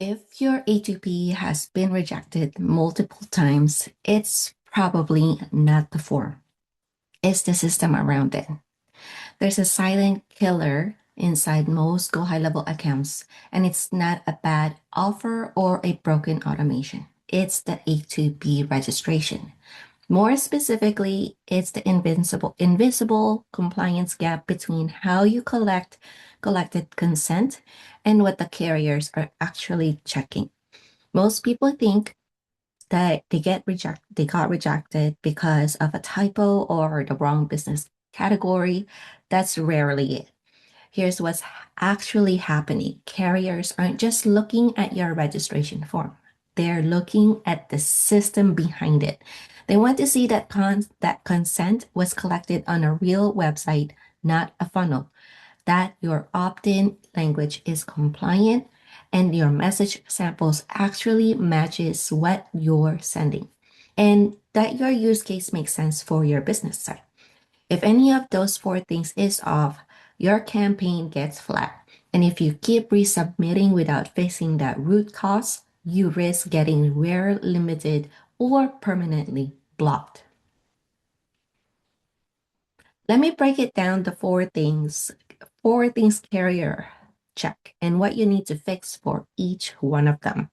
If your A2P has been rejected multiple times, it's probably not the form, it's the system around it. There's a silent killer inside most Gohighlevel accounts, and it's not a bad offer or a broken automation. It's the A2P registration. More specifically, it's the invisible compliance gap between how you collected consent and what the carriers are actually checking. Most people think that they got rejected because of a typo or the wrong business category. That's rarely it. Here's what's actually happening. Carriers aren't just looking at your registration form. They're looking at the system behind it. They want to see that consent was collected on a real website, not a funnel, that your opt-in language is compliant and your message samples actually matches what you're sending, and that your use case makes sense for your business site. If any of those four things is off, your campaign gets flat. And if you keep resubmitting without fixing that root cause, you risk getting rare, limited, or permanently blocked. Let me break it down to four things carrier check, and what you need to fix for each one of them.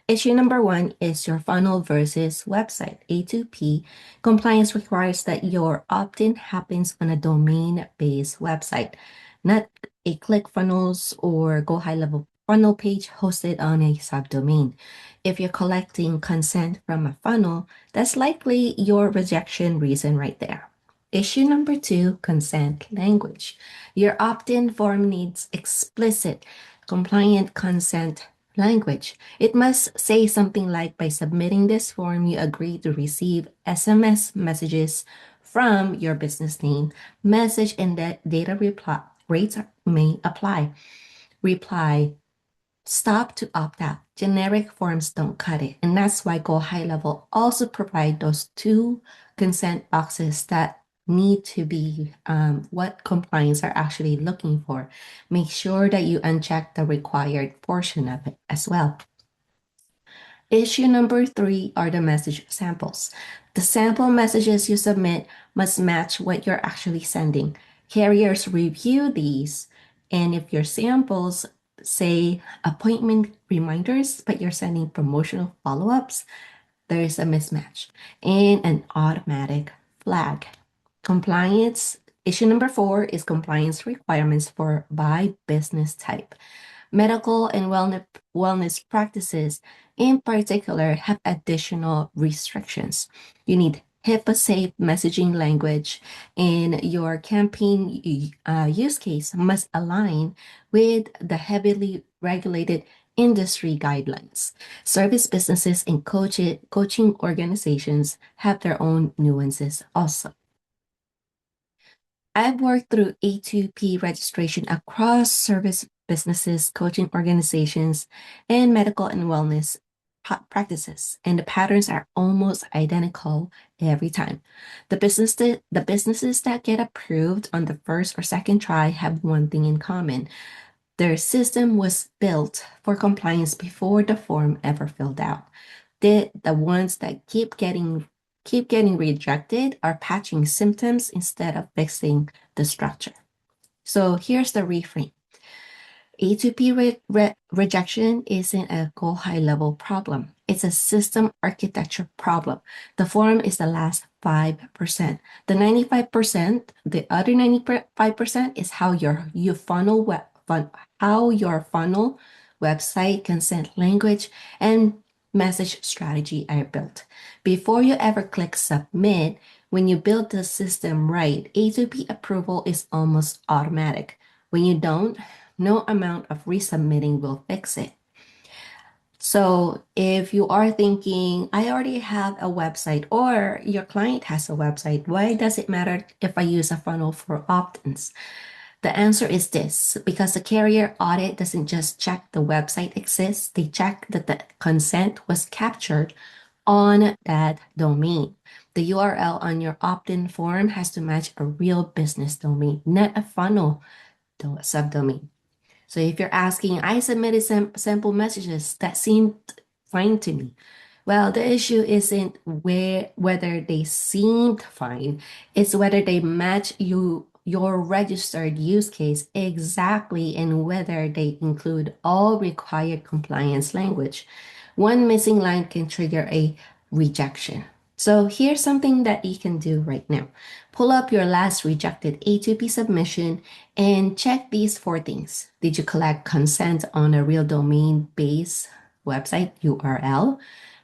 Issue number one is your funnel versus website. A2P compliance requires that your opt-in happens on a domain-based website, not a ClickFunnels or Gohighlevel funnel page hosted on a subdomain. If you're collecting consent from a funnel, that's likely your rejection reason right there. Issue number two, consent language. Your opt-in form needs explicit, compliant consent language. It must say something like, by submitting this form, you agree to receive SMS messages from your business name. Message and data reply rates may apply. Reply, stop to opt out. Generic forms don't cut it. And that's why Gohighlevel also provide those two consent boxes that need to be what compliance are actually looking for. Make sure that you uncheck the required portion of it as well. Issue number three are the message samples. The sample messages you submit must match what you're actually sending. Carriers review these, and if your samples say appointment reminders, but you're sending promotional follow-ups, there is a mismatch and an automatic flag. Compliance, issue number four is compliance requirements for by business type. Medical and wellness practices, in particular, have additional restrictions. You need HIPAA-safe messaging language, and your campaign use case must align with the heavily regulated industry guidelines. Service businesses and coaching organizations have their own nuances also. I've worked through A2P registration across service businesses, coaching organizations, and medical and wellness practices, and the patterns are almost identical every time. The businesses that get approved on the first or second try have one thing in common. Their system was built for compliance before the form ever filled out. The ones that keep getting rejected are patching symptoms instead of fixing the structure. So here's the reframe. A2P rejection isn't a Gohighlevel problem. It's a system architecture problem. The form is the last 5%. The 95%, the other 95% is how how your funnel, website, consent language, and message strategy are built. Before you ever click submit, when you build the system right, A2P approval is almost automatic. When you don't, no amount of resubmitting will fix it. So if you are thinking, I already have a website, or your client has a website, why does it matter if I use a funnel for opt-ins? The answer is this: because the carrier audit doesn't just check the website exists, they check that the consent was captured on that domain. The URL on your opt-in form has to match a real business domain, not a funnel subdomain. So if you're asking, I submitted sample messages that seemed fine to me. Well, the issue isn't whether they seemed fine, it's whether they match your registered use case exactly and whether they include all required compliance language. One missing line can trigger a rejection. So here's something that you can do right now. Pull up your last rejected A2P submission and check these four things. Did you collect consent on a real domain base website URL?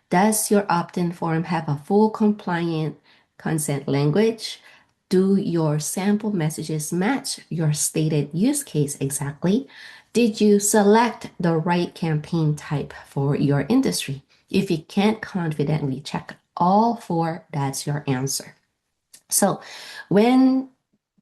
Does your opt-in form have a full compliant consent language? Do your sample messages match your stated use case exactly? Did you select the right campaign type for your industry? If you can't confidently check all four, that's your answer. So when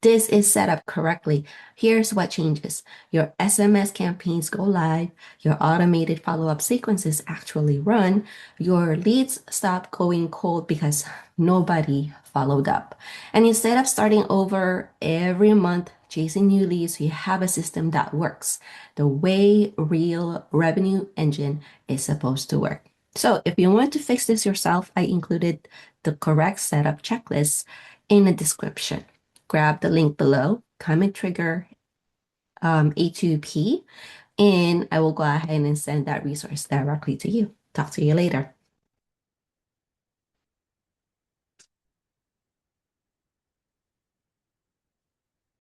this is set up correctly, here's what changes. Your SMS campaigns go live, your automated follow-up sequences actually run, your leads stop going cold because nobody followed up. And instead of starting over every month chasing new leads, you have a system that works the way real revenue engine is supposed to work. So if you want to fix this yourself, I included the correct setup checklist in the description. Grab the link below, comment trigger A2P, and I will go ahead and send that resource directly to you. Talk to you later.